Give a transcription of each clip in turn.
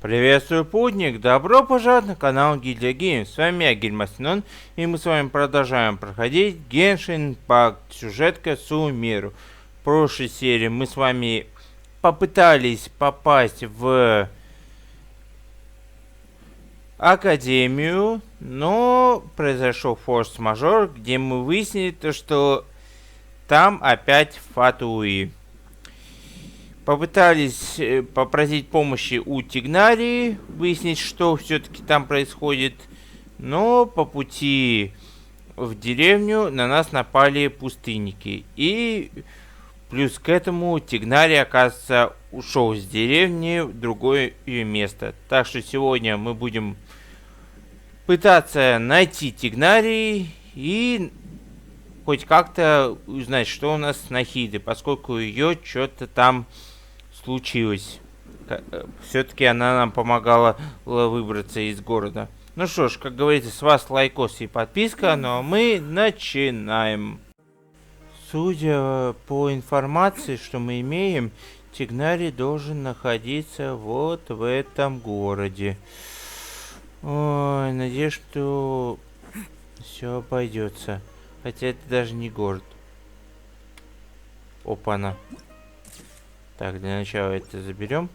Приветствую, путник! Добро пожаловать на канал Гильдия. С вами я, Гильмасинон, и мы с вами продолжаем проходить Genshin Impact, сюжетка Сумеру. В прошлой серии мы с вами попытались попасть в Академию, но произошел форс-мажор, где мы выяснили то, что там опять Фатуи. Попытались попросить помощи у Тигнарии, выяснить, что все-таки там происходит. Но по пути в деревню на нас напали пустынники. И плюс к этому Тигнария, оказывается, ушел с деревни в другое место. Так что сегодня мы будем пытаться найти Тигнарии и хоть как-то узнать, что у нас с Нахидой, поскольку ее что-то там случилось. Все-таки она нам помогала выбраться из города. Ну что ж, как говорится, с вас лайкос и подписка, но мы начинаем. Судя по информации, что мы имеем, Тигнарий должен находиться вот в этом городе. Ой, надеюсь, что все обойдется. Хотя это даже не город. Опа-на. Так, для начала это заберем.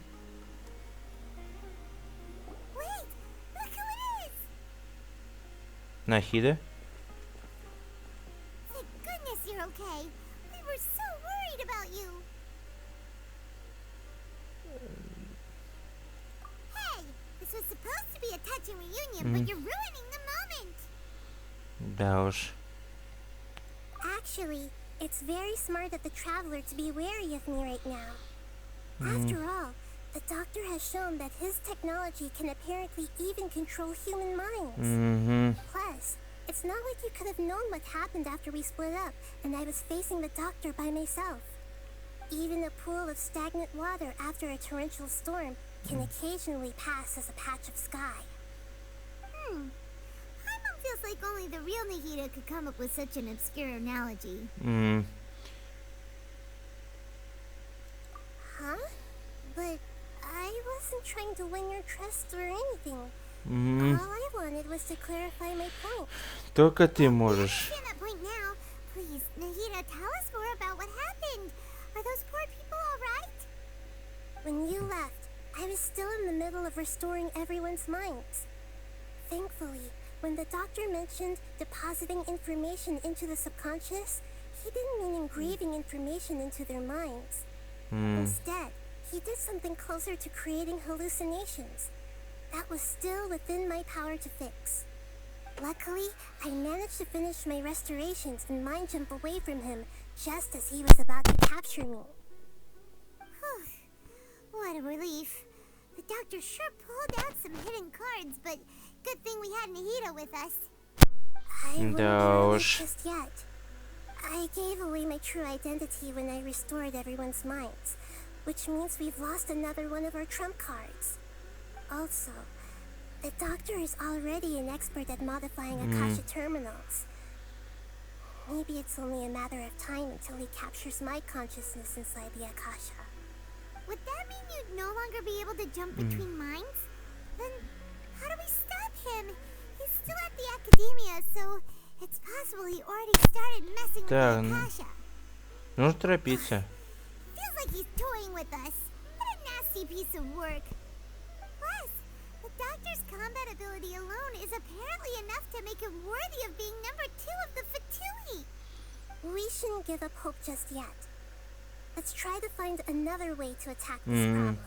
Нахида. Да уж. Actually, it's very smart of the traveler to be wary of me right now. After all, the doctor has shown that his technology can apparently even control human minds. Plus, it's not like you could have known what happened after we split up and I was facing the doctor by myself. Even a pool of stagnant water after a torrential storm can occasionally pass as a patch of sky. Feels like only the real Nahida could come up with such an obscure analogy. Huh? But I wasn't trying to win your trust or anything. All I wanted was to clarify my point. Только ты можешь. That point now. Please, Nahida, tell us more about what happened. Are those poor people all right? When you left, I was still in the middle of restoring everyone's minds. Thankfully, when the doctor mentioned depositing information into the subconscious, he didn't mean engraving information into their minds. Instead, he did something closer to creating hallucinations. That was still within my power to fix. Luckily, I managed to finish my restorations and mind jump away from him just as he was about to capture me. What a relief. The doctor sure pulled out some hidden cards, but good thing we had Nahida with us. I wouldn't do it just yet. I gave away my true identity when I restored everyone's minds, which means we've lost another one of our trump cards. Also, the doctor is already an expert at modifying Akasha terminals. Maybe it's only a matter of time until he captures my consciousness inside the Akasha. Would that mean you'd no longer be able to jump between minds? Then how do we stop him? He's still at the Academia, so it's possible he already started messing with the Akasha. Нужно торопиться. Feels like he's toying with us. What a nasty piece of work. Plus, the doctor's combat ability alone is apparently enough to make him worthy of being number 2 of the Fatui. We shouldn't give up hope just yet. Let's try to find another way to attack this problem.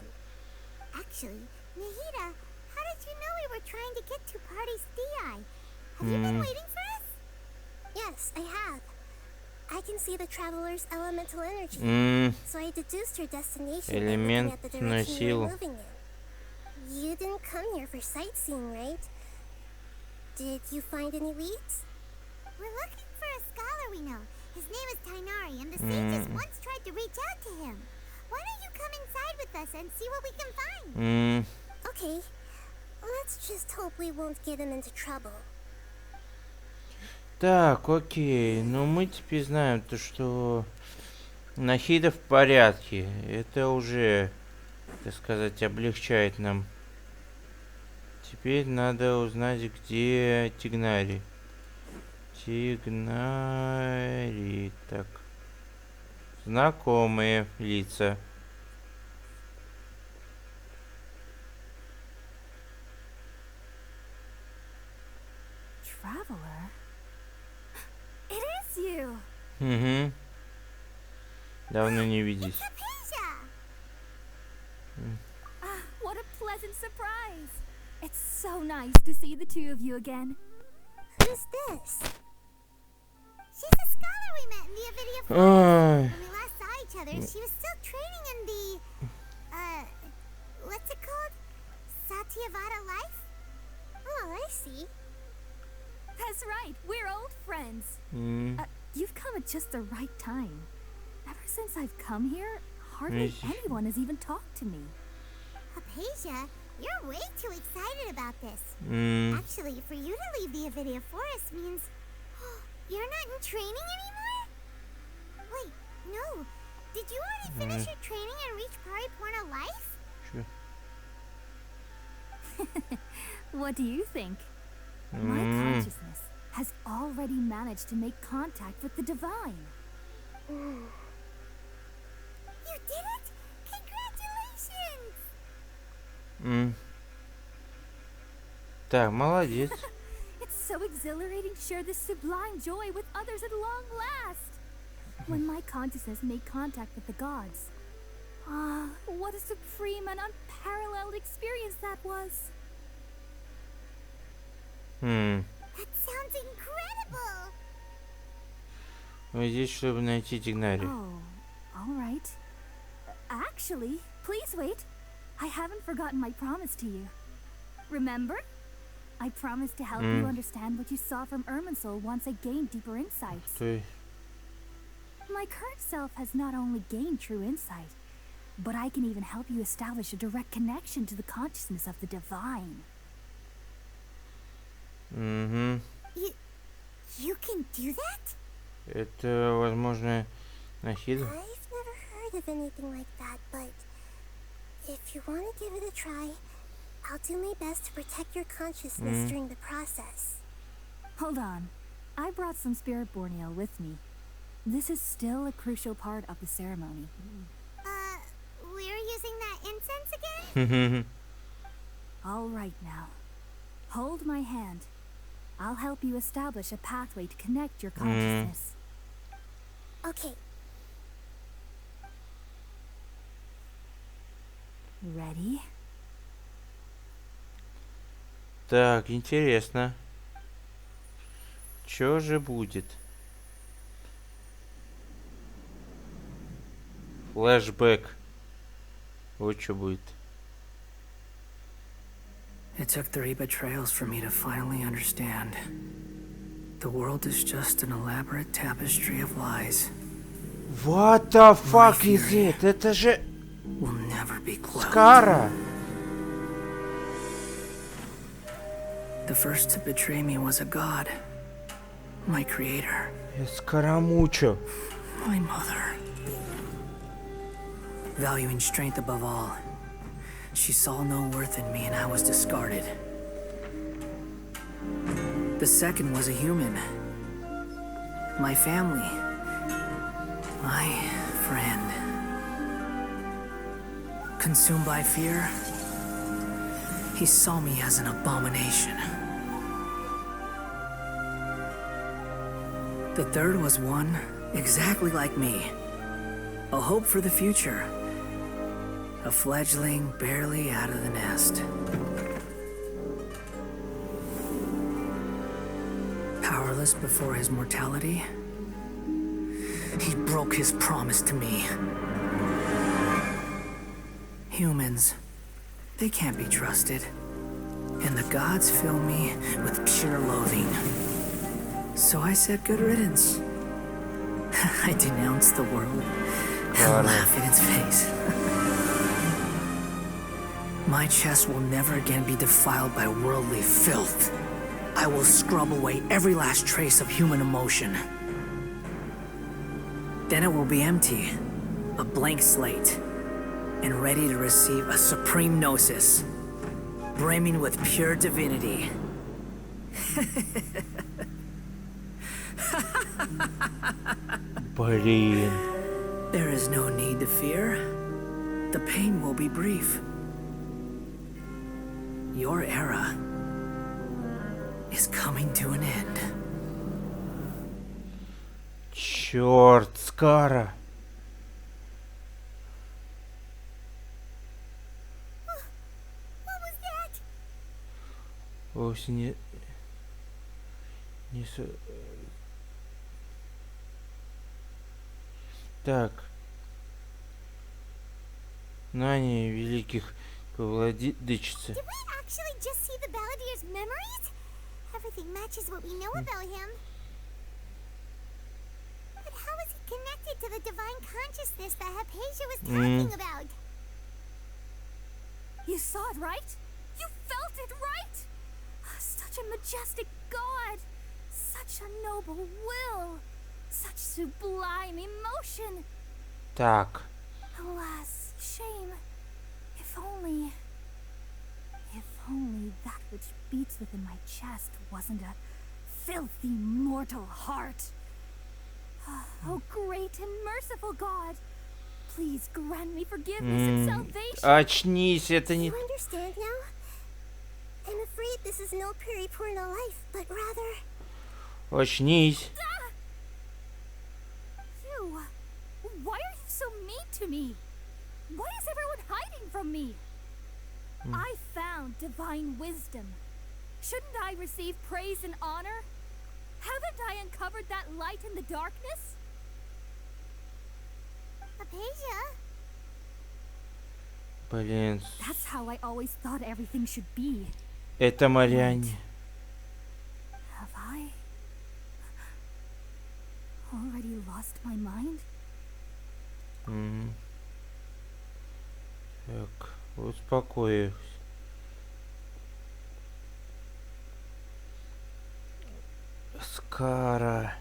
Actually, Nahida, how did you know we were trying to get to Party's DI? Have you been waiting for us? Yes, I have. I can see the traveler's elemental energy, so I deduced her destination by looking at the direction you were moving in. You didn't come here for sightseeing, right? Did you find any leads? We're looking for a scholar we know. His name is Tainari, and the sages once tried to reach out to him. Why don't you come inside with us and see what we can find? Okay. Let's just hope we won't get him into trouble. Так, окей. Ну мы теперь знаем то, что Нахида в порядке. Это уже, так сказать, облегчает нам Теперь надо узнать, где Тигнари. Тигнари. Так. Знакомые лица. Traveler? It is you! Угу. Давно не виделись. What a pleasant surprise! It's so nice to see the two of you again. Who's this? She's a scholar we met in the Avidia Forest. Ой. When we last saw each other, she was still training in the, what's it called? Satyavada life? Oh, I see. That's right, we're old friends. You've come at just the right time. Ever since I've come here, hardly anyone has even talked to me. Hypatia, you're way too excited about this. Actually, for you to leave the Avidia Forest means you're not in training anymore? Wait, no. Did you already finish your training and reach Pariporna life? Sure. What do you think? My consciousness has already managed to make contact with the divine. You did it! Congratulations! Так, молодец. It's so exhilarating to share this sublime joy with others at long last. When my consciousness made contact with the gods. Ah, what a supreme and unparalleled experience that was. That sounds incredible! Мы здесь, чтобы найти Тигнари. Oh, all right. Actually, please wait. I haven't forgotten my promise to you. Remember? I promised to help you understand what you saw from Irminsul once I gained deeper insights. My current self has not only gained true insight, but I can even help you establish a direct connection to the consciousness of the divine. You can do that? Это, возможно, Нахида? I've never heard of anything like that, but if you want to give it a try, I'll do my best to protect your consciousness during the process. Hold on. I brought some spirit borneo with me. This is still a crucial part of the ceremony. We're using that incense again? All right now. Hold my hand. I'll help you establish a pathway to connect your consciousness. Okay. Ready? Так, интересно. Чё же будет? Флэшбэк. Вот что будет. It took 3 betrayals for me to finally understand. The world is just an elaborate tapestry of lies. What the fuck is it? Это же Will never be closed. Скара. The first to betray me was a god. My creator. СКАРАМУЧО. My mother. Valuing strength above all. She saw no worth in me and I was discarded. The second was a human. My family. My friend. Consumed by fear, he saw me as an abomination. The third was one exactly like me. A hope for the future. A fledgling barely out of the nest. Powerless before his mortality, he broke his promise to me. Humans, they can't be trusted. And the gods fill me with pure loathing. So I said good riddance. I denounced the world and laugh in its face. My chest will never again be defiled by worldly filth. I will scrub away every last trace of human emotion. Then it will be empty, a blank slate, and ready to receive a supreme gnosis. brimming with pure divinity. Блин. There is no need to fear. The pain will be brief. Your era is coming to an end. Черт, Скара. What was that? Вовсе не Так. Знание великих владычицы. Did we actually just see the Balladeer's memories? Everything matches what we know about him. But how is he connected to the divine consciousness that Hypatia was talking about? You saw it, right? You felt it, right? Such a majestic god. Such a noble will. Such sublime emotion. Так. Alas, shame. If only that which beats within my chest wasn't a filthy mortal heart. Oh, great and merciful God, please grant me forgiveness and salvation. Очнись, это не... You understand now? I'm afraid this is no Purna life, but rather... Очнись. You, why are you so mean to me? Why is everyone hiding from me? I found divine wisdom. Shouldn't I receive praise and honor? Haven't I uncovered that light in the darkness? Hypatia? Блин, That's how I always thought everything should be. это Марианне. Have I already lost my mind? Так, успокоюсь. Скара.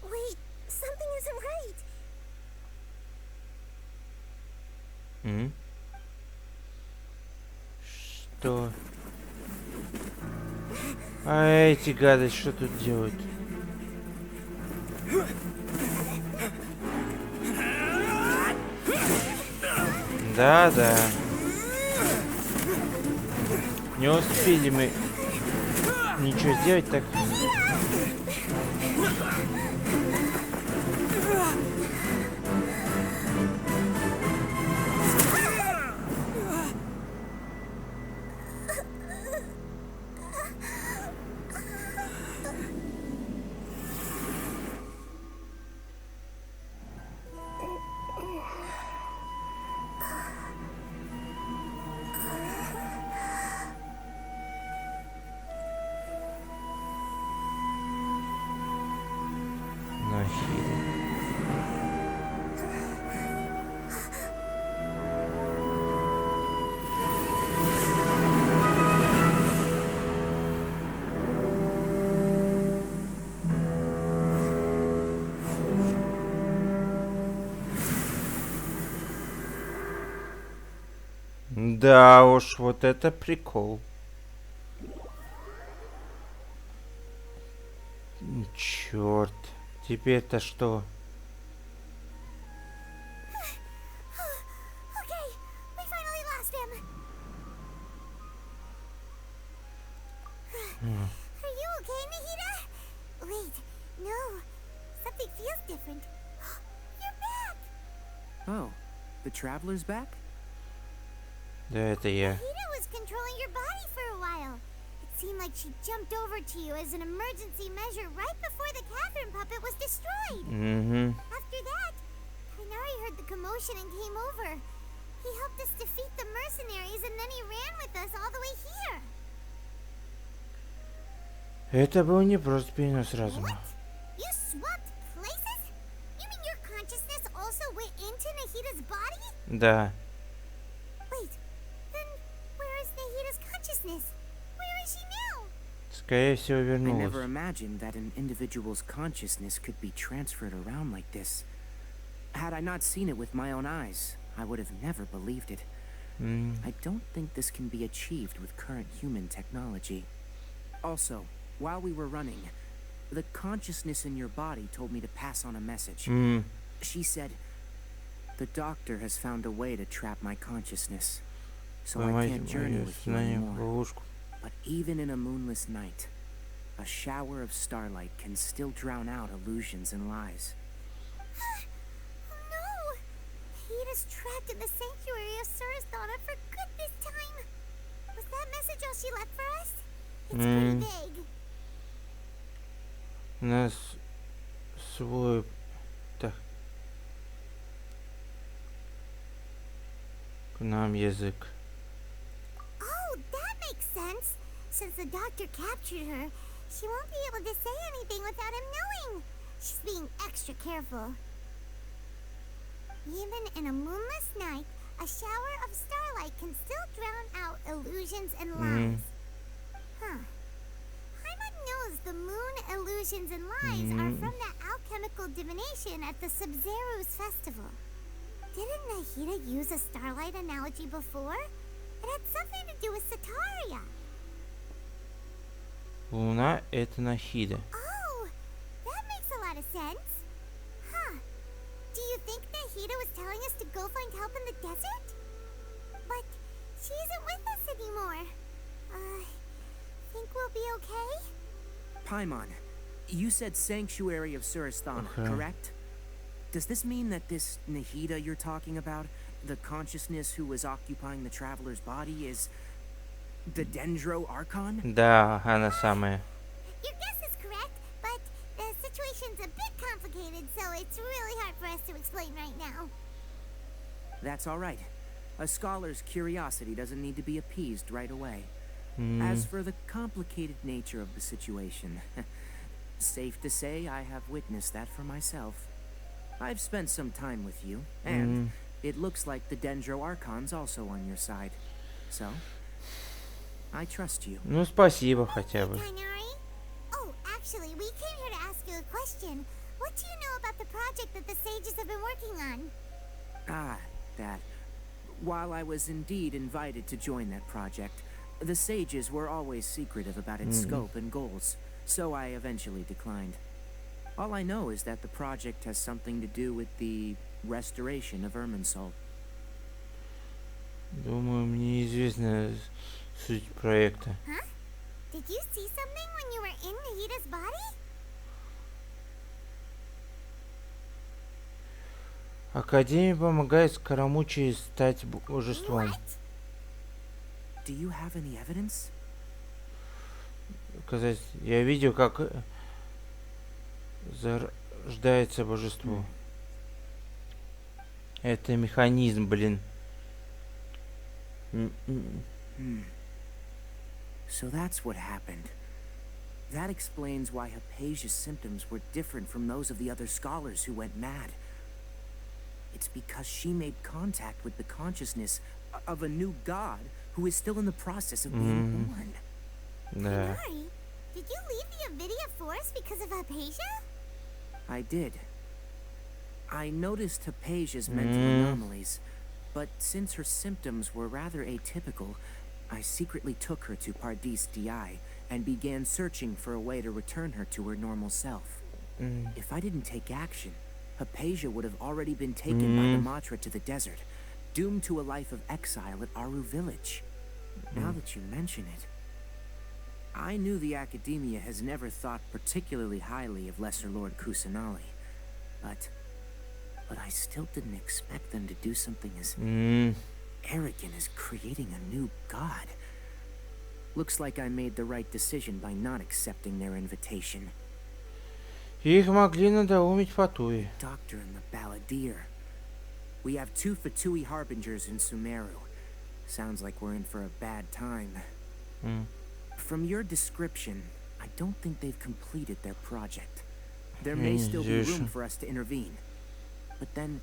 Wait, something isn't right. Что? А эти гады что тут делают? Да. Не успели мы ничего сделать, так... Да уж, вот это прикол. Черт. Теперь-то что? Okay, we finally lost him. Are you okay, Nahida? Wait, no. Something feels different. You're back! Oh, the traveler's back? Да, это я. Nahida was controlling your body for a while. It seemed like she jumped over to you as an emergency measure right before the Catherine puppet was destroyed. After that, Kainari heard the commotion and came over. He helped us defeat the mercenaries and then he ran with us all the way here. Это был не просто перенос разума. What? You swapped places? You mean your consciousness also went into Nahida's body? Да. Wait, then where is Nahida's consciousness? Where is she now? Скорее всего, I вернулась. never imagined that an individual's consciousness could be transferred around like this. Had I not seen it with my own eyes, I would have never believed it. I don't think this can be achieved with current human technology. Also, while we were running, the consciousness in your body told me to pass on a message. She said, the doctor has found a way to trap my consciousness, so I can't journey with you anymore. But even in a moonless night, a shower of starlight can still drown out illusions and lies. No! Hada's trapped in the sanctuary of Surasthana for good this time. Was that message all she left for us? It's pretty vague. У нас свой... Так. К нам язык. Oh, that makes sense. Since the doctor captured her, she won't be able to say anything without him knowing. She's being extra careful. Even in a moonless night, a shower of starlight can still drown out illusions and lies. Huh. Paimon knows the moon illusions and lies are from the alchemical divination at the Sub-Zero's festival. Didn't Nahida use a starlight analogy before? It had something to do with Sataria. Луна — это Нахида. Oh, that makes a lot of sense. Huh. Do you think Nahida was telling us to go find help in the desert? But she isn't with us anymore. Think we'll be okay? Paimon, you said Sanctuary of Surasthana, correct? Does this mean that this Nahida you're talking about, the consciousness who was occupying the traveler's body, is the Dendro Archon? Да, она самая. Your guess is correct, but the situation's a bit complicated, so it's really hard for us to explain right now. That's all right. A scholar's curiosity doesn't need to be appeased right away. As for the complicated nature of the situation, safe to say I have witnessed that for myself. I've spent some time with you, and it looks like the Dendro Archon's also on your side. So, I trust you. Ну, спасибо хотя бы. Kainari? Oh, actually, we came here to ask you a question. What do you know about the project that the sages have been working on? Ah, that. While I was indeed invited to join that project, the sages were always secretive about its scope and goals, so I eventually declined. All I know is that the project has something to do with the restoration of Irminsul. Думаю, мне известна суть проекта. Huh? Did you see something when you were in Nahida's body? Академия помогает Скоромуче стать божеством. What? Do you have any evidence? Сказать, я видел, как зарождается божество. Это механизм, блин. So that's what happened. That explains why Hypatia's symptoms were different from those of the other scholars who went mad. It's because she made contact with the consciousness of a new god who is still in the process of being born. Да. Kainari, did you leave the Avidia Forest because of Hypatia? I did. I noticed Hypatia's mental anomalies, but since her symptoms were rather atypical, I secretly took her to Pardis DI and began searching for a way to return her to her normal self. If I didn't take action, Hypatia would have already been taken by the Matra to the desert, doomed to a life of exile at Aru village. Now that you mention it, I knew the Academia has never thought particularly highly of Lesser Lord Kusanali, but I still didn't expect them to do something as arrogant as creating a new god. Looks like I made the right decision by not accepting their invitation. Их могли надоумить Фатуи. Doctor and the Balladeer. We have 2 Fatui harbingers in Sumeru. Sounds like we're in for a bad time. From your description, I don't think they've completed their project. There may still be room for us to intervene. But then,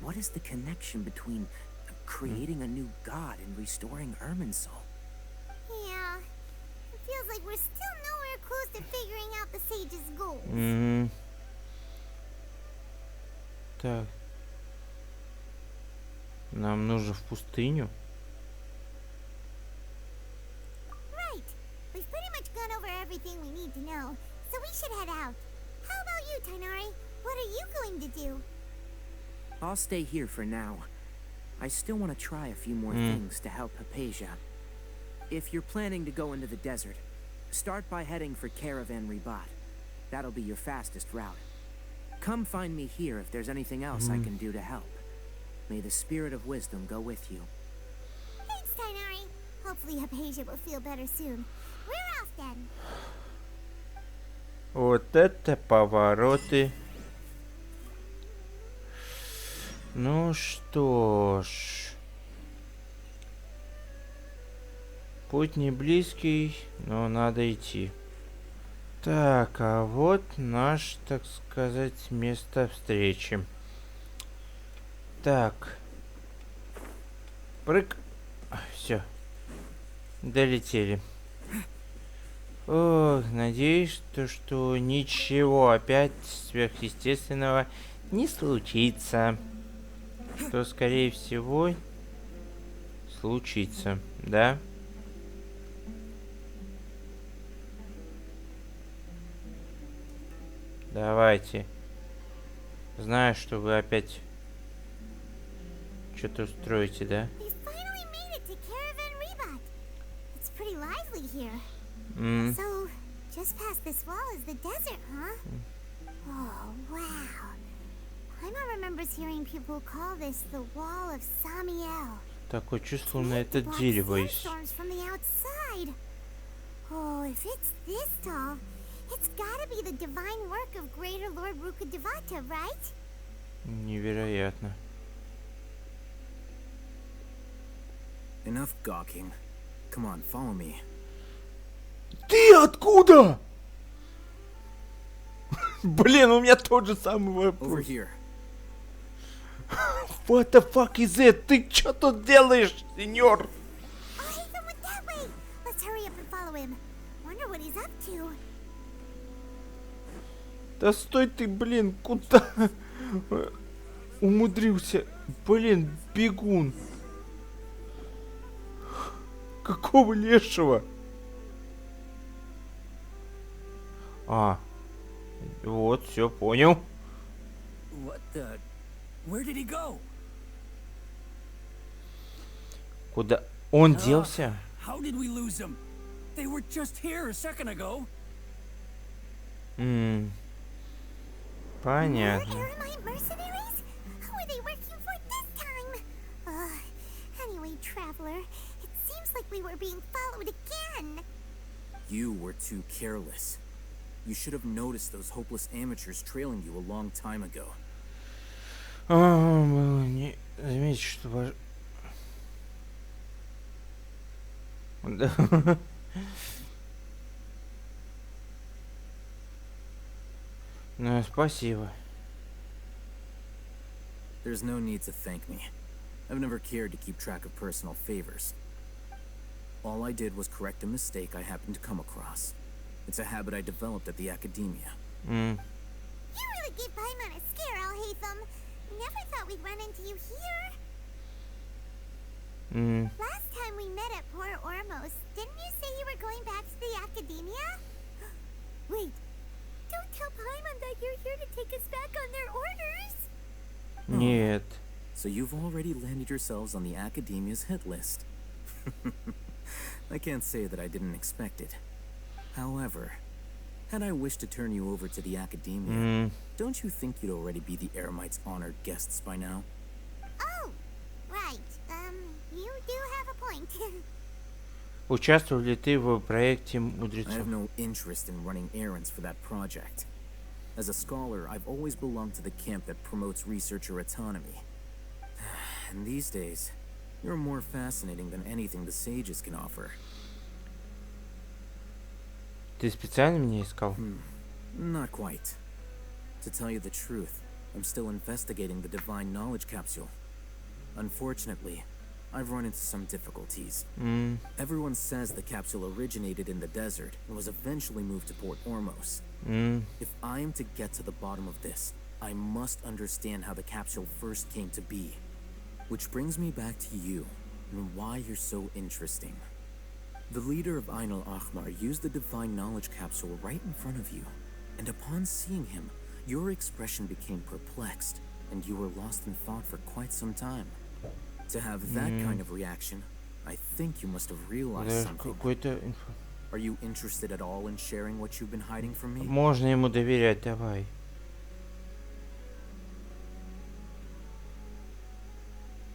what is the connection between creating a new god and restoring Irminsul? Yeah. It feels like we're still nowhere close to figuring out the sage's goals. Так. Нам нужно в пустыню. Right. We've pretty much gone over everything we need to know, so we should head out. How about you, Tainari? What are you going to do? I'll stay here for now. I still want to try a few more things to help Hypatia. If you're planning to go into the desert, start by heading for Caravan Ribat. That'll be your fastest route. Come find me here if there's anything else I can do to help. May the spirit of wisdom go with you. Thanks, Tainari. Hopefully Hypatia will feel better soon. We're off then. Вот это повороты. Ну что ж. Путь не близкий, но надо идти. Так, а вот наш, так сказать, место встречи. Так. Прыг. Все. Долетели. Ох, надеюсь, что ничего опять сверхъестественного не случится. Что, скорее всего, случится, да? Давайте. Знаю, что вы опять что-то устроите, да? We finally made it to Caravan Ribat. It's pretty lively here. So, just past this wall is the desert, huh? Oh, wow. Paimon remembers hearing people call this the Wall of Samiel. Такое чувство, на это дерево есть. From the outside. Oh, if it's this tall, it's gotta be the divine work of Greater Lord Rukkhadevata, right? Невероятно. Enough gawking. Come on, follow me. Ты откуда? Блин, у меня тот же самый Over вопрос. here. What the fuck is it? Ты что тут делаешь, сеньор? Oh, Haytham went that way. Let's hurry up and follow him. Wonder what he's up to. Да стой ты, блин, куда умудрился? Блин, бегун. Какого лешего? А, вот, все, понял. What the? Where did he go? Куда он делся? How did we lose them? They were just here a second ago. Понятно. More Aramite mercenaries? Who are they working for this time? Anyway, traveler, it seems like we were being followed again. You were too careless. You should have noticed those hopeless amateurs trailing you a long time ago. Было не заметить, что ваш... Да. Ну, спасибо. There's no need to thank me. I've never cared to keep track of personal favors. All I did was correct a mistake I happened to come across. It's a habit I developed at the academia. You really gave Paimon a scare, Al Haytham. Never thought we'd run into you here. Last time we met at Port Ormos, didn't you say you were going back to the academia? Wait, don't tell Paimon that you're here to take us back on their orders. Нет. So you've already landed yourselves on the academia's hit list. I can't say that I didn't expect it. However, had I wished to turn you over to the academia, don't you think you'd already be the Eremites' honored guests by now? Oh, right. You do have a point. Участвовал ли ты в проекте I мудрецов? have no interest in running errands for that project. As a scholar, I've always belonged to the camp that promotes researcher autonomy. And these days, you're more fascinating than anything the sages can offer. Ты специально меня искал? Not quite. To tell you the truth, I'm still investigating the divine knowledge capsule. Unfortunately, I've run into some difficulties. Everyone says the capsule originated in the desert and was eventually moved to Port Ormos. If I am to get to the bottom of this, I must understand how the capsule first came to be. Which brings me back to you and why you're so interesting. The leader of Ainul Ahmar used the divine knowledge capsule right in front of you, and upon seeing him, your expression became perplexed, and you were lost in thought for quite some time. To have that kind of reaction, I think you must have realized something. Are you interested at all in sharing what you've been hiding from me? Можно ему доверять, давай.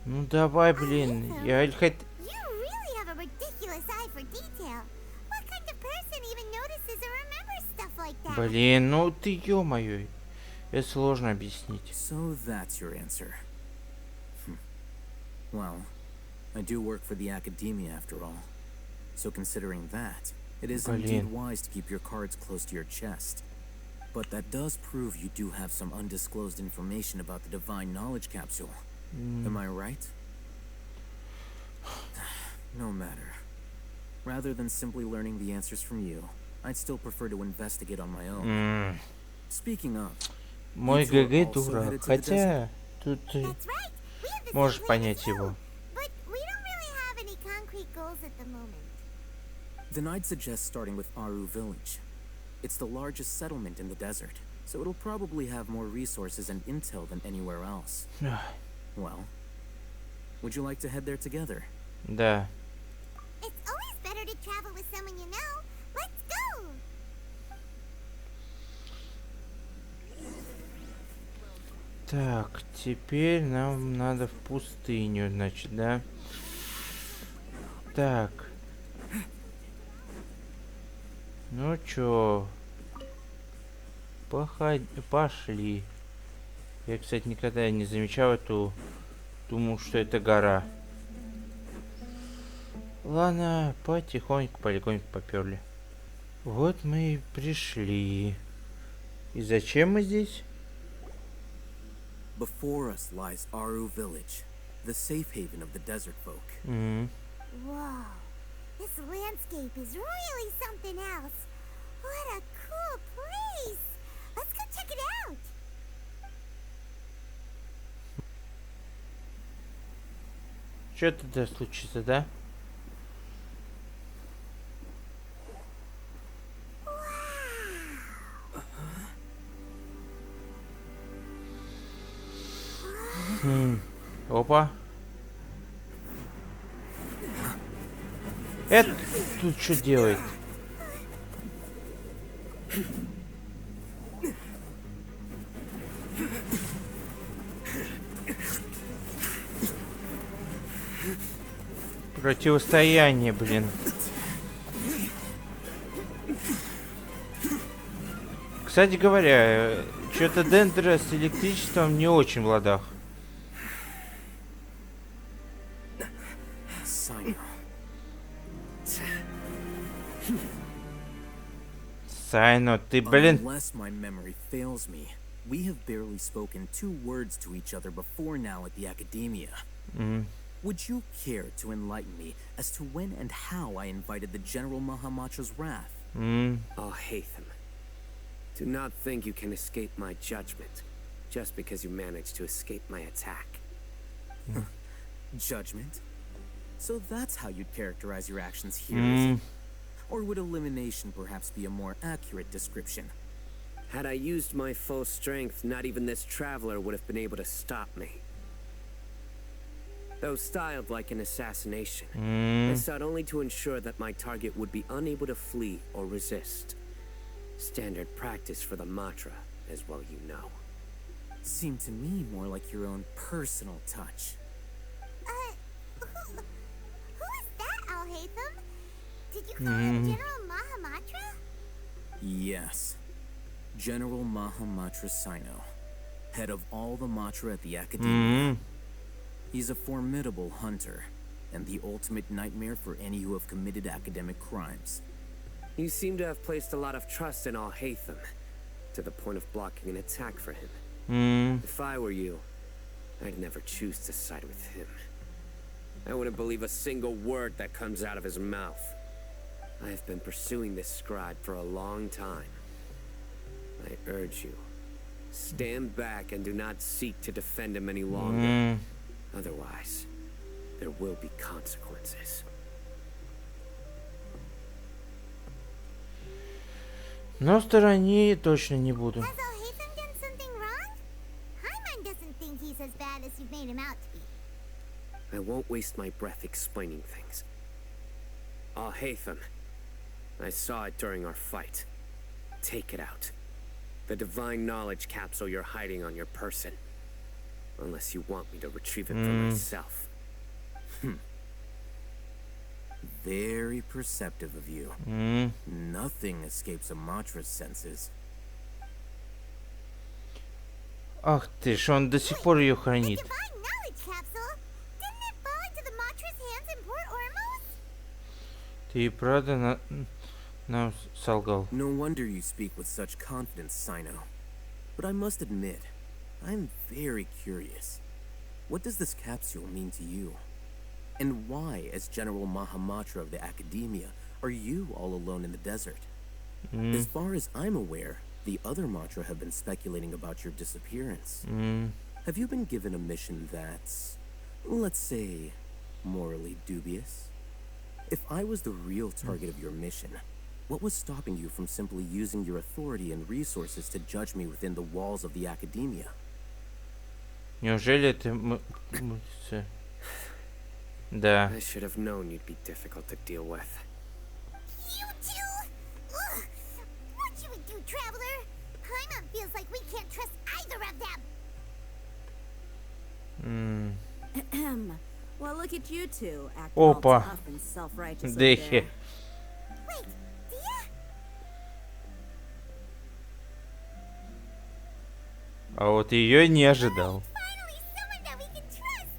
Ну давай, блин. Я хоть... You really have a ridiculous eye for detail. What kind of person even notices or remembers stuff like that? Блин, ну ты ё-моё. Это сложно объяснить. So that's your answer. Well, I do work for the academia after all. So considering that, it is indeed wise to keep your cards close to your chest. But that does prove you do have some undisclosed information about the divine knowledge capsule. Am I right? No matter. Rather than simply learning the answers from you, I'd still prefer to investigate on my own. Speaking of, мой ГГ дурак, хотя тут ты That's right. We have the можешь same plan понять as you. его. But we don't really have any concrete goals at the moment. then I'd suggest starting with Aru Village. It's the largest settlement in the desert, so it'll probably have more resources and intel than anywhere else. Well, would you like to head there together? Да. It's always better to travel with someone you know. Let's go! Так, теперь нам надо в пустыню, значит, да? Так. Ну чё? Пошли. Я, кстати, никогда не замечал эту... Думал, что это гора. Ладно, потихоньку, полегоньку поперли. Вот мы и пришли. И зачем мы здесь? Before us lies Aru Village, the safe haven of the desert folk. Whoa. This landscape is really something else. What a cool place! Let's go check it out! Что-то да случится, да? Опа. Это тут что делает? Противостояние, блин. Кстати говоря, что-то Дендера с электричеством не очень в ладах. Сайно, ты, блин. Unless my memory fails me, we have barely spoken 2 words to each other before now at the academia. Would you care to enlighten me as to when and how I invited the General Mahamatra's wrath? Oh, Hatham. Do not think you can escape my judgment just because you managed to escape my attack. Judgment? So that's how you'd characterize your actions here, is it? Or would elimination perhaps be a more accurate description? Had I used my full strength, not even this traveler would have been able to stop me. Though styled like an assassination, I sought only to ensure that my target would be unable to flee or resist. Standard practice for the Matra, as well you know. Seemed to me more like your own personal touch. Who is that, Al-Haytham? Did you call him General Mahamatra? Yes. General Mahamatra Sino, head of all the Matra at the Academia. He's a formidable hunter, and the ultimate nightmare for any who have committed academic crimes. You seem to have placed a lot of trust in Al-Haytham, to the point of blocking an attack for him. If I were you, I'd never choose to side with him. I wouldn't believe a single word that comes out of his mouth. I have been pursuing this scribe for a long time. I urge you, stand back and do not seek to defend him any longer. Otherwise, there will be consequences. Но в стороне точно не буду. Has Al-Haytham done something wrong? Paimon doesn't think he's as bad as you've made him out to be. I won't waste my breath explaining things. Al-Haytham. I saw it during our fight. Take it out. The divine knowledge capsule you're hiding on your person. Unless you want me to retrieve it for myself. Very perceptive of you. Nothing escapes a Matra's senses. Ах ты ж, он до сих пор ее хранит. Divine knowledge capsule? Didn't it fall into the Matra's hands in Port Ormos? Ты и правда нам солгал. No wonder you speak with such confidence, Sino. But I must admit, I'm very curious. What does this capsule mean to you? And why, as General Mahamatra of the Academia, are you all alone in the desert? As far as I'm aware, the other Matra have been speculating about your disappearance. Have you been given a mission that's, let's say, morally dubious? If I was the real target of your mission, what was stopping you from simply using your authority and resources to judge me within the walls of the Academia? Неужели это Да. I should have known you'd be difficult to deal with. You two? Ugh. What you would do, Traveler? Paimon feels like we can't trust either of them. Well, look at you two, acting all Опа. tough and self-righteous up Дехи. there. Wait, Dia? А вот ее не ожидал. Finally, someone that we can trust.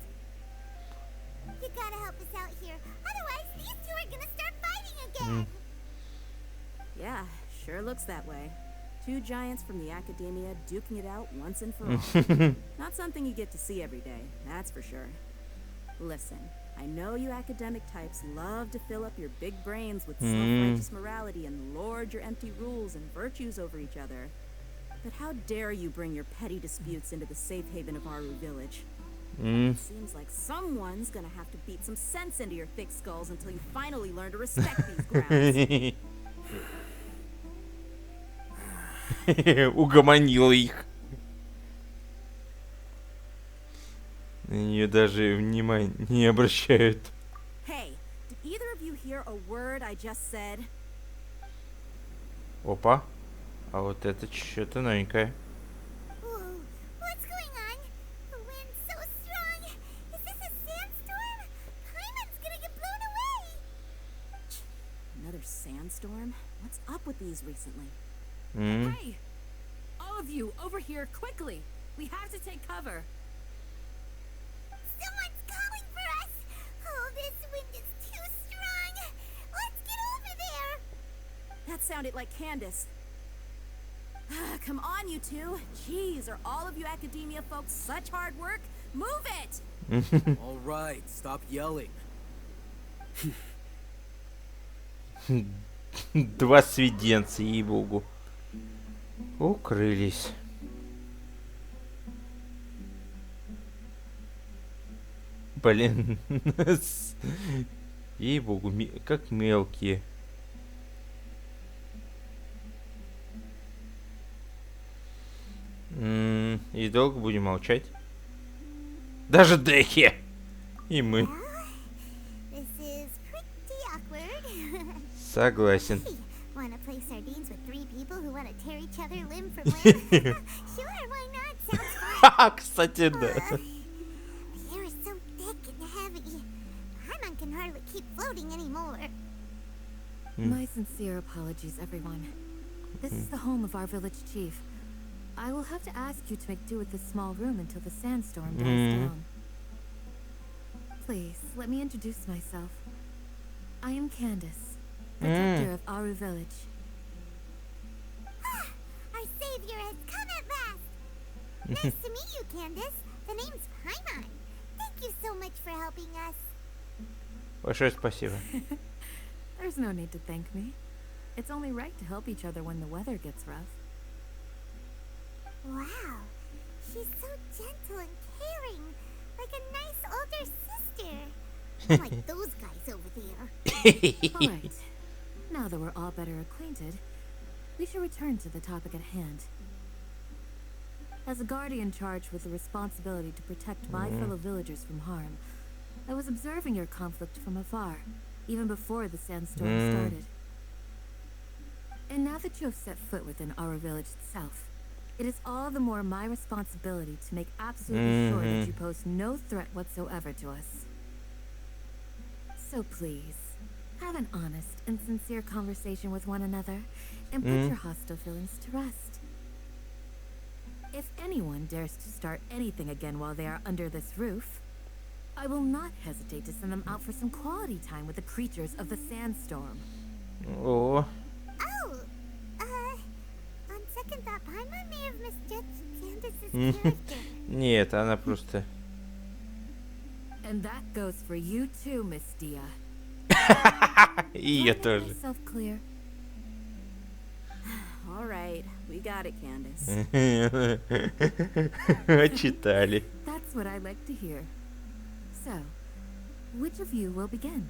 You gotta help us out here. Otherwise, these two are gonna start fighting again. Yeah, sure looks that way. Two giants from the Academia duking it out once and for all. Not something you get to see every day, that's for sure. Listen, I know you academic types love to fill up your big brains with self-righteous morality and lord your empty rules and virtues over each other. But how dare you bring your petty disputes into the safe haven of Aru Village? It seems like someone's gonna have to beat some sense into your thick skulls until you finally learn to respect these grounds. Угомонил их. На нее даже внимания не обращают. Hey, did either of you hear a word I just said? Опа. А вот это что-то новенькое. Whoa, what's going on? The wind's so strong. Is this a sandstorm? Paimon's gonna get blown away. Another sandstorm? What's up with these recently? Hey! All of you, over here, quickly! We have to take cover. Someone's calling for us. Oh, this wind is too strong. Let's get over there. That sounded like Candace. Come on, you two. Jeez, are all of you Academia folks such hard work? Move it! All right, stop yelling. Два свиденца, ей-богу. Укрылись. Блин. Ей-богу, как мелкие. И долго будем молчать? Даже Дехи! И мы. This is pretty awkward. Согласен. Hey, wanna play sardines with three people who wanna tear each other limb from limb? Sure, why not? Sounds fun. Кстати, да. The air is so thick and heavy. Paimon can hardly keep floating anymore. My sincere apologies, everyone. This is the home of our village chief. I will have to ask you to make do with this small room until the sandstorm dies down. Please, let me introduce myself. I am Candace, protector of Aru Village. Our savior has come at last. Nice to meet you, Candace. The name's Paimon. Thank you so much for helping us. Большое спасибо. There's no need to thank me. It's only right to help each other when the weather gets rough. Wow, she's so gentle and caring, like like a nice older sister. Unlike those guys over there. Alright. Now that we're all better acquainted, we should return to the topic at hand. As a guardian charged with the responsibility to protect my fellow villagers from harm, I was observing your conflict from afar, even before the sandstorm started. And now that you have set foot within our village itself, it is all the more my responsibility to make absolutely sure that you pose no threat whatsoever to us. So please, have an honest and sincere conversation with one another, and put your hostile feelings to rest. If anyone dares to start anything again while they are under this roof, I will not hesitate to send them out for some quality time with the creatures of the sandstorm. О, On second thought, Paimon may have misjudged Candace's character. нет, она просто... And that goes for you too, Miss Dia. И я Did I make тоже. myself clear? All right, we got it, Candace. Читали. That's what I like to hear. So, which of you will begin?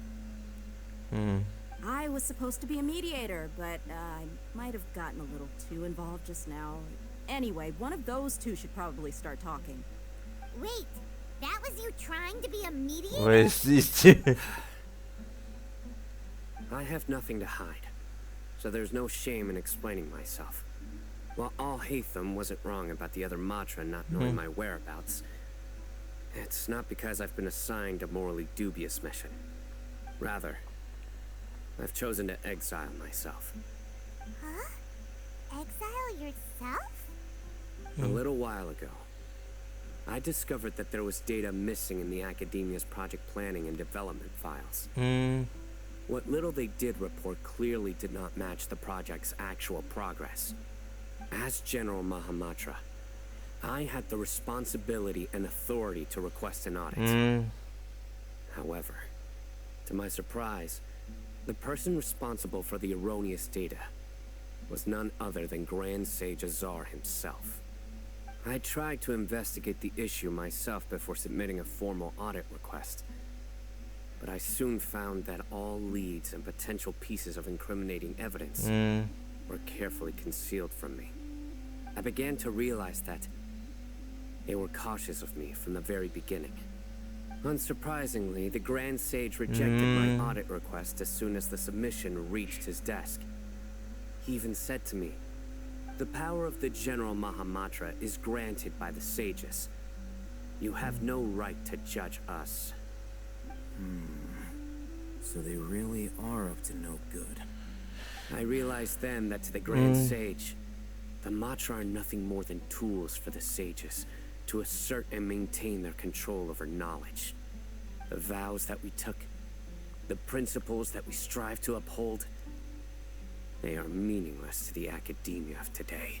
I was supposed to be a mediator, but I might have gotten a little too involved just now. Anyway, one of those two should probably start talking. Wait, that was you trying to be a mediator? Простите. I have nothing to hide, so there's no shame in explaining myself. While Al-Haytham wasn't wrong about the other Matra not knowing my whereabouts, it's not because I've been assigned a morally dubious mission. Rather, I've chosen to exile myself. Huh? Exile yourself? A little while ago, I discovered that there was data missing in the Academia's project planning and development files. What little they did report clearly did not match the project's actual progress. As General Mahamatra, I had the responsibility and authority to request an audit. However, to my surprise, the person responsible for the erroneous data was none other than Grand Sage Azar himself. I tried to investigate the issue myself before submitting a formal audit request, but I soon found that all leads and potential pieces of incriminating evidence were carefully concealed from me. I began to realize that they were cautious of me from the very beginning. Unsurprisingly, the Grand Sage rejected my audit request as soon as the submission reached his desk. He even said to me, "The power of the General Mahamatra is granted by the sages. You have no right to judge us." So they really are up to no good. I realized then that to the Grand Sage, the Matra are nothing more than tools for the sages to assert and maintain their control over knowledge. The vows that we took, the principles that we strive to uphold, they are meaningless to the academia of today.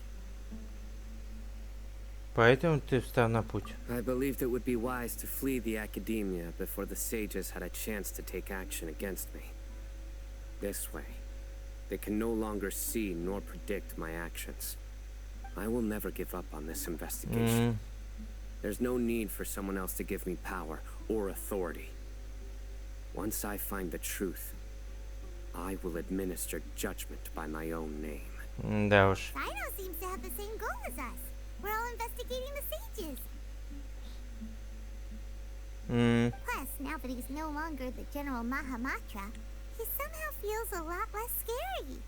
Поэтому ты встал на путь. I believed it would be wise to flee the academia before the sages had a chance to take action against me. This way, they can no longer see nor predict my actions. I will never give up on this investigation. There's no need for someone else to give me power or authority. Once I find the truth, I will administer judgment by my own name. Да уж. Sino seems to have the same goal as us. We're all investigating the sages. Plus, now that he's no longer the General Mahamatra, he somehow feels a lot less scary.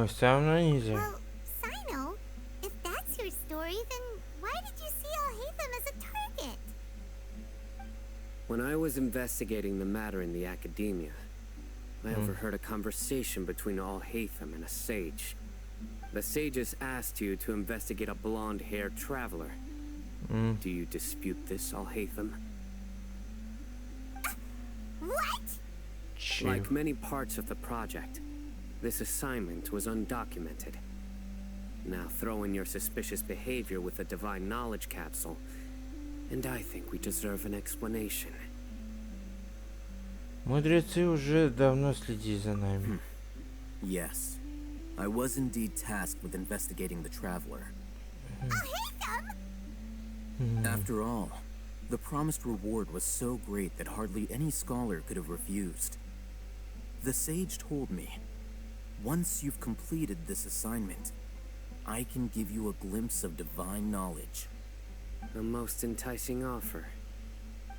Все равно нельзя. Well, Sino, if that's your story, then why did you see Al-Haytham as a target? When I was investigating the matter in the academia, I overheard a conversation between Al-Haytham and a sage. The sages asked you to investigate a blonde-haired traveler. Do you dispute this, Al-Haytham? What? Like many parts of the project, this assignment was undocumented. Now throw in your suspicious behavior with the divine knowledge capsule, and I think we deserve an explanation. Мудрецы уже давно следили за нами. Yes, I was indeed tasked with investigating the traveler. Al-Haytham? After all, The promised reward was so great that hardly any scholar could have refused. The sage told me, once you've completed this assignment, I can give you a glimpse of divine knowledge. A most enticing offer.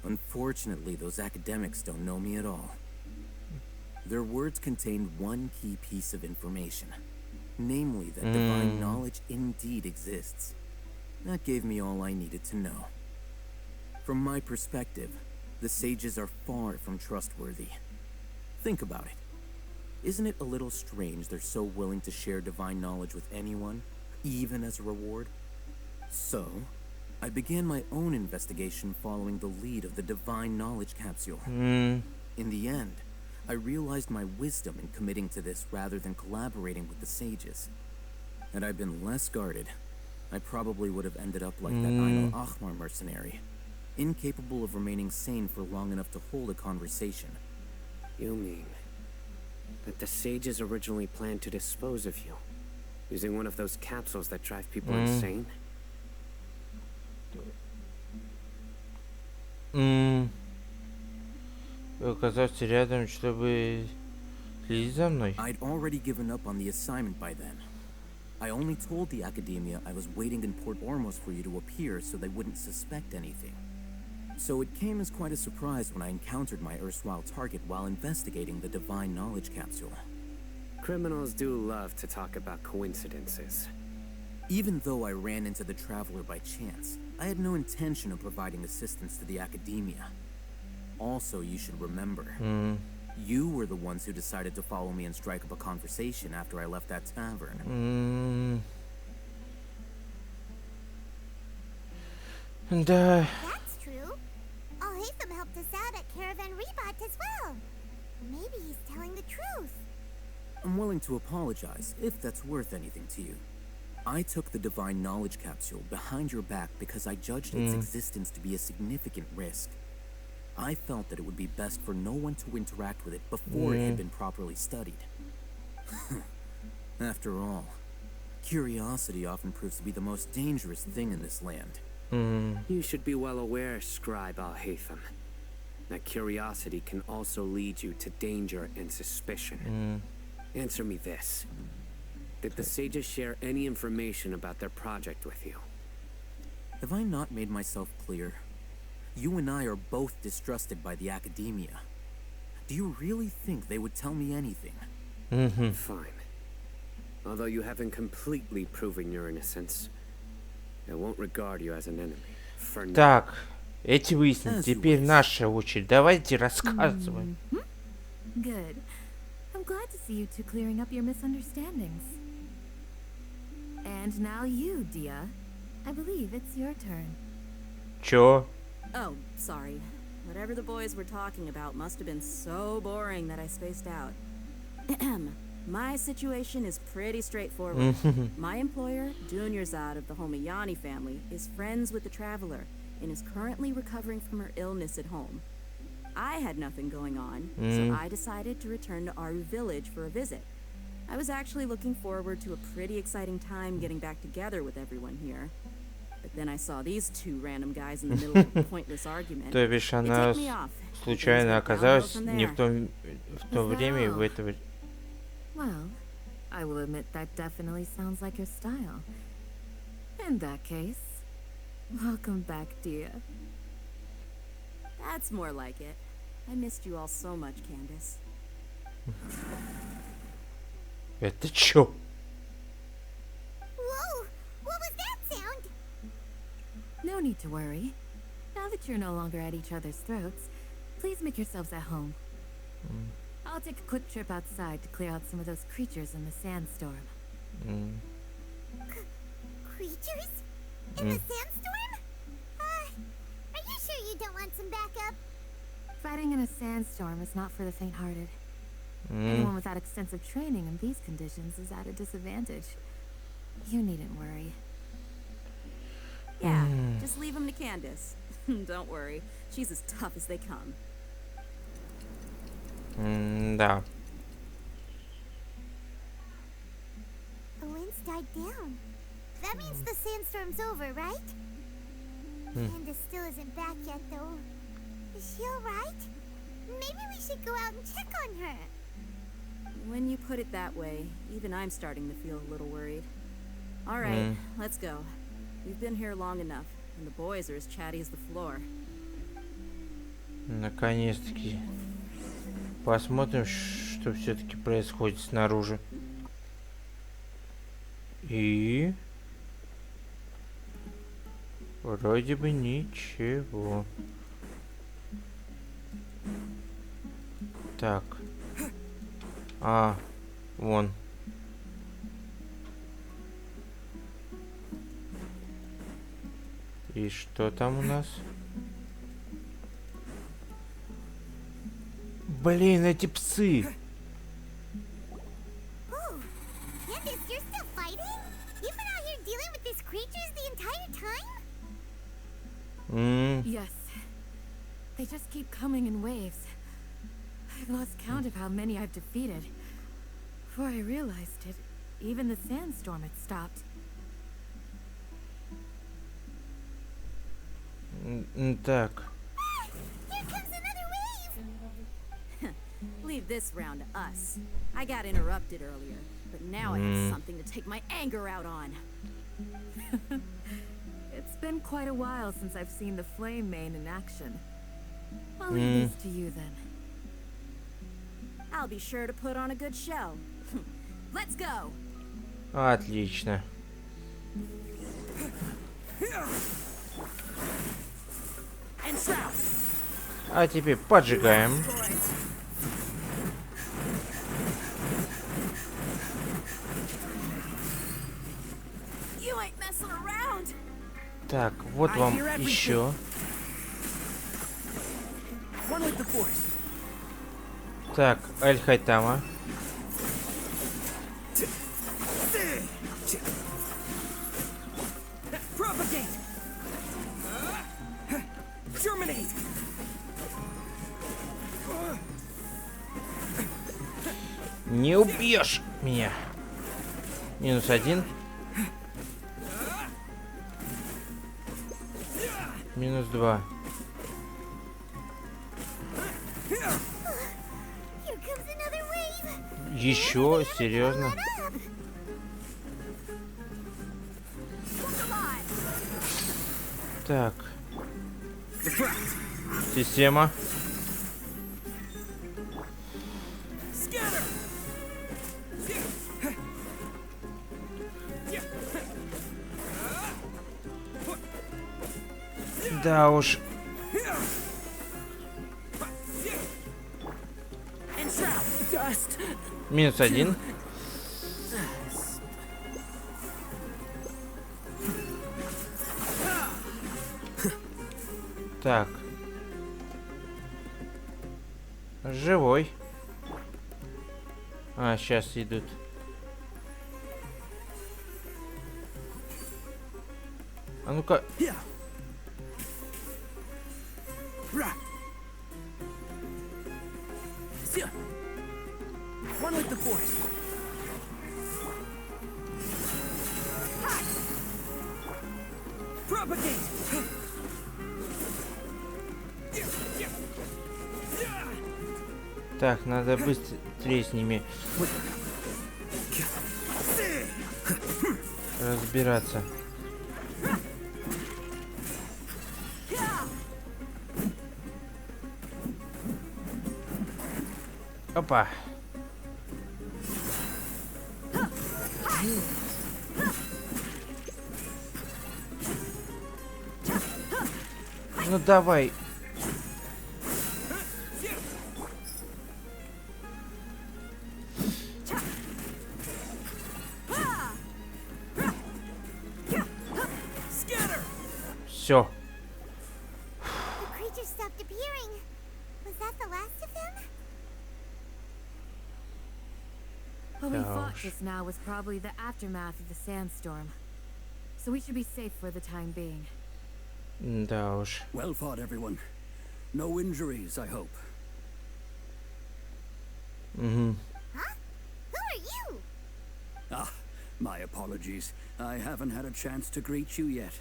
Unfortunately, those academics don't know me at all. Their words contained one key piece of information, namely that divine knowledge indeed exists. That gave me all I needed to know. From my perspective, the sages are far from trustworthy. Think about it. Isn't it a little strange they're so willing to share divine knowledge with anyone, even as a reward? So, I began my own investigation following the lead of the divine knowledge capsule. In the end, I realized my wisdom in committing to this rather than collaborating with the sages. Had I been less guarded, I probably would have ended up like that Ain al-Ahmar mercenary, incapable of remaining sane for long enough to hold a conversation. You mean that the sages originally planned to dispose of you, using one of those capsules that drive people insane? Оказаться рядом, чтобы следить за мной. I'd already given up on the assignment by then. I only told the academia I was waiting in Port Ormos for you to appear so they wouldn't suspect anything. So it came as quite a surprise when I encountered my erstwhile target while investigating the divine knowledge capsule. Criminals do love to talk about coincidences. Even though I ran into the traveler by chance, I had no intention of providing assistance to the academia. Also, you should remember, you were the ones who decided to follow me and strike up a conversation after I left that tavern. Да. That's true. Al-Haytham helped us out at Caravan Rebat as well. Maybe he's telling the truth. I'm willing to apologize, if that's worth anything to you. I took the divine knowledge capsule behind your back because I judged its existence to be a significant risk. I felt that it would be best for no one to interact with it before it had been properly studied. After all, curiosity often proves to be the most dangerous thing in this land. You should be well aware, Scribe Al-Haytham, that curiosity can also lead you to danger and suspicion. Answer me this. Did the sages share any information about their project with you? Have I not made myself clear? You and I are both distrusted by the academia. Do you really think they would tell me anything? Fine. Although you haven't completely proven your innocence, I won't regard you as an enemy. For now. Так, эти выяснили. Теперь наша очередь. Давайте рассказываем. Good. I'm glad to see you two clearing up your misunderstandings. And now you, Dia. I believe it's your turn. Чё? Oh, sorry. Whatever the boys were talking about must have been so boring that I spaced out. My situation is pretty straightforward. My employer, Dunyarzad of the Homayani family, is friends with the Traveler and is currently recovering from her illness at home. I had nothing going on, so I decided to return to Aru village for a visit. I was actually looking forward to a pretty exciting time getting back together with everyone here. But then I saw these two random guys in the middle of a pointless argument. То бишь она случайно оказалась не в то время и в это... Well, I will admit that definitely sounds like your style. In that case, welcome back, Dia. That's more like it. I missed you all so much, Candace. Это чё? Whoa! What was that sound? No need to worry. Now that you're no longer at each other's throats, please make yourselves at home. I'll take a quick trip outside to clear out some of those creatures in the sandstorm. Creatures? In the sandstorm? Are you sure you don't want some backup? Fighting in a sandstorm is not for the faint-hearted. Anyone without extensive training in these conditions is at a disadvantage. You needn't worry. Yeah, just leave them to Candace. Don't worry, she's as tough as they come. Да. The wind's died down. That means the sandstorm's over, right? Amanda still isn't back yet, though. Is she alright? Maybe we should go out and check on her. When you put it that way, even I'm starting to feel a little worried. All right, let's go. We've been here long enough, and the boys are as chatty as the floor. Наконец-таки. Посмотрим, что все-таки происходит снаружи. И... вроде бы ничего. Так. А, вон. И что там у нас? Блин, эти псы! Oh, Candace, you're still fighting? You've been out here dealing with these creatures the entire time? Yes. They just keep coming in waves. I've lost count of how many I've defeated. Before I realized it, even the sandstorm had stopped. Так. Here comes another wave! Leave this round to us. I got interrupted earlier, but now I have something to take my anger out on. It's been quite a while since I've seen the flame mane in action. I'll leave this to you then. I'll be sure to put on a good show. Let's go. Отлично. А теперь поджигаем. Так, вот вам еще. Так, Аль-Хайтама. Не убьешь меня. -1. -2. Еще? Серьезно? Так. Система. Да уж. -1. Так. Живой. А, сейчас идут. А ну-ка. Так, надо быстрее с ними разбираться. Опа. Ну давай. Все. What we fought just now was probably the aftermath of the sandstorm. So we should be safe for the time being. Да уж. Well fought, everyone. No injuries, I hope. Huh? Who are you? Ah, my apologies. I haven't had a chance to greet you yet.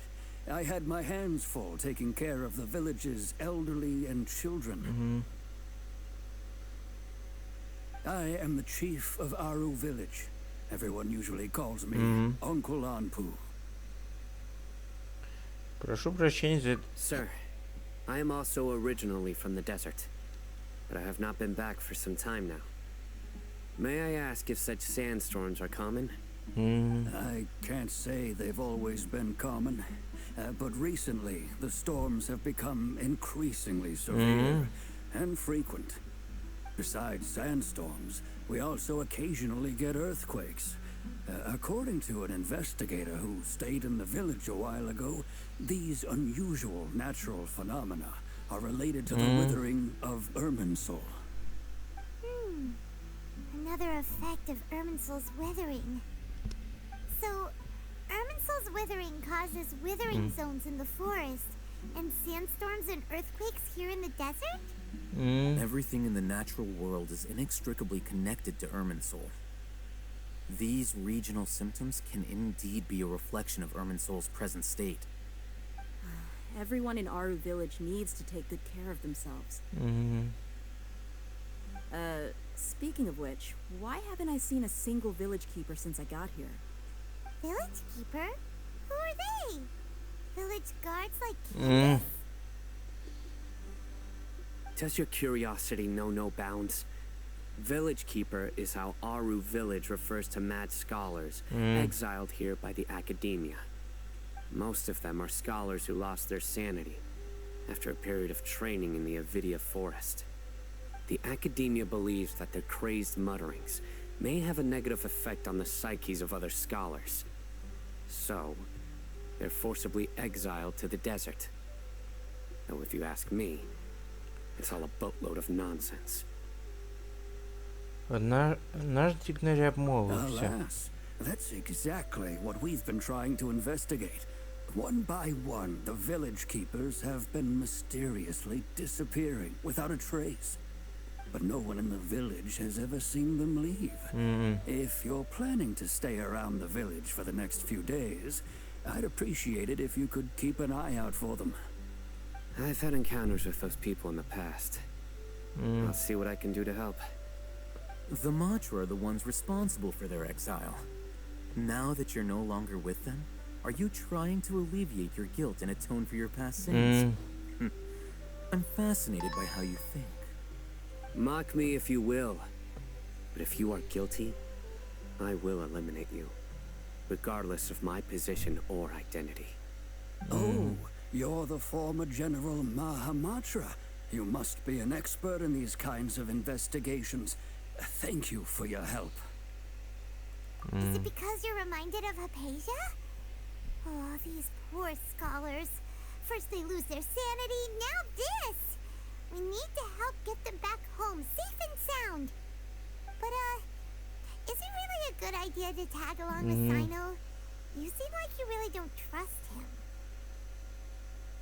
I had my hands full taking care of the village's elderly and children. I am the chief of Aru village. Everyone usually calls me Uncle Anpu. Прошу прощения за... Sir, I am also originally from the desert, but I have not been back for some time now. May I ask if such sandstorms are common? I can't say they've always been common, but recently the storms have become increasingly severe and frequent. Besides sandstorms, we also occasionally get earthquakes. According to an investigator who stayed in the village a while ago, these unusual natural phenomena are related to the withering of Irminsul. Another effect of Irminsul's withering. So, Irminsul's withering causes withering zones in the forest, and sandstorms and earthquakes here in the desert? Everything in the natural world is inextricably connected to Irminsul. These regional symptoms can indeed be a reflection of Irminsul's present state. Everyone in Aru village needs to take good care of themselves. Speaking of which, why haven't I seen a single village keeper since I got here? Village keeper? Who are they? Village guards like Candace? Does your curiosity know no bounds? Village Keeper is how Aru village refers to mad scholars exiled here by the academia. Most of them are scholars who lost their sanity after a period of training in the Avidia forest. The academia believes that their crazed mutterings may have a negative effect on the psyches of other scholars. So, they're forcibly exiled to the desert. Though if you ask me, it's all a boatload of nonsense. Однажды игноря обмолвился. Alas, that's exactly what we've been trying to investigate. One by one, the village keepers have been mysteriously disappearing without a trace. But no one in the village has ever seen them leave. If you're planning to stay around the village for the next few days, I'd appreciate it if you could keep an eye out for them. I've had encounters with those people in the past. I'll see what I can do to help. The Matra are the ones responsible for their exile. Now that you're no longer with them, are you trying to alleviate your guilt and atone for your past sins? I'm fascinated by how you think. Mock me if you will, but if you are guilty, I will eliminate you, regardless of my position or identity. Oh, you're the former General Mahamatra. You must be an expert in these kinds of investigations. Thank you for your help. Is it because you're reminded of Hypatia? Oh, these poor scholars. First they lose their sanity, now this! We need to help get them back home, safe and sound. But, is it really a good idea to tag along with Sino? You seem like you really don't trust him.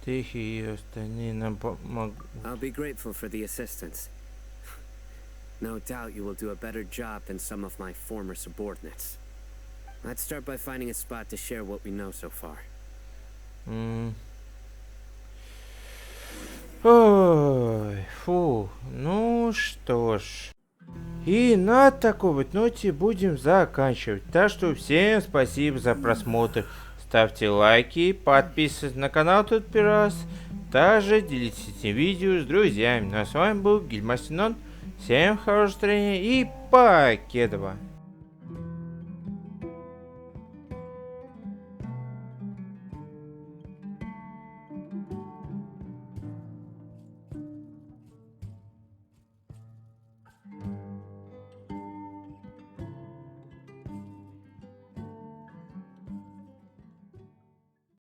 Тихий и остальные нам помогут. I'll be grateful for the assistance. No doubt you will do a better job than some of my former subordinates. Let's start by finding a spot to share what we know so far. Ой, фу. Ну что ж. И на такой вот ноте будем заканчивать. Так что всем спасибо за просмотр. Ставьте лайки, подписывайтесь на канал тут первый раз. Также делитесь этим видео с друзьями. Ну а с вами был Гильмастинон. Всем хорошего настроения и покедова.